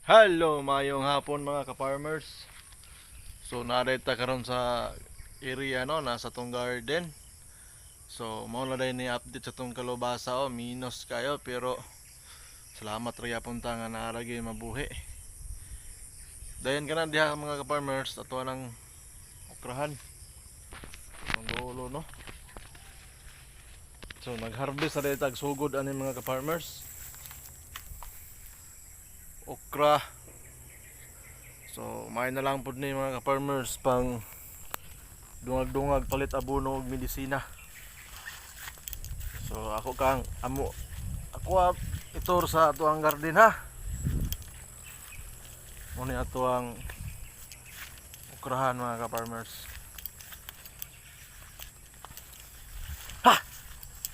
Hello, mayong hapon mga ka-farmers. So narita karon sa area no, nasa tong garden. So mao na day ni update sa tong kalubasa minus kayo pero salamat ra gyapon ta nga naaragi mabuhi. Dayon kana diha mga ka-farmers ato nang okrahan. Ang dulo no. So nag-harvest na day tag sugod ani mga ka-farmers. Okra. So may na lang pud ni mga ka-farmers pang dungag-dungag palit abono og medisina. So ako kang ako itur sa ato ang garden ha. Muna ato ang ukrahan mga ka-farmers. Ha!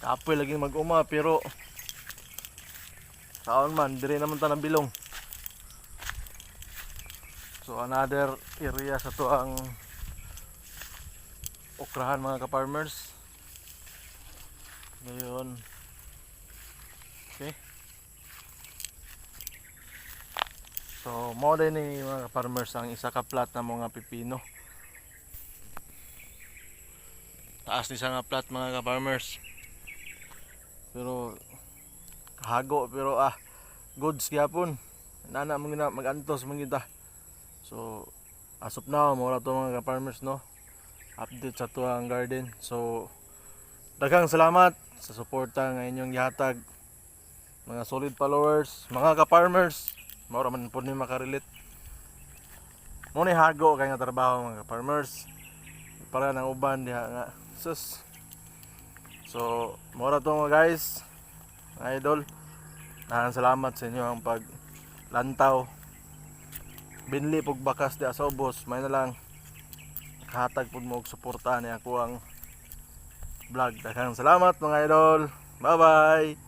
Kapoy lagi mag-uma pero saon man dire naman ta bilong. So another area sa to ang ukrahan mga ka-farmers. Ngayon. Okay. So mo din ni mga ka-farmers ang isa ka plat na mga pipino. Taas ni sa nga plat mga ka-farmers. Pero hago pero goods gyapon. Nana mo gina mag-antos man kita. So as of now mo ra to mga ka-farmers no. Update sa to ang garden. So daghang salamat sa suporta nga inyong gihatag mga solid followers, mga ka-farmers. Mao ra man pud ni makarelate. Mo ni hago kay nga trabaho mga ka-farmers. Para nang uban diha nga sus. So mo ra to mga guys, mga idol. Salamat sa inyo ang paglantaw. Binli pug bakas di sa ubos, may na lang kahatag pud mo og suporta ni ako ang vlog. Daghang salamat mga idol. Bye bye.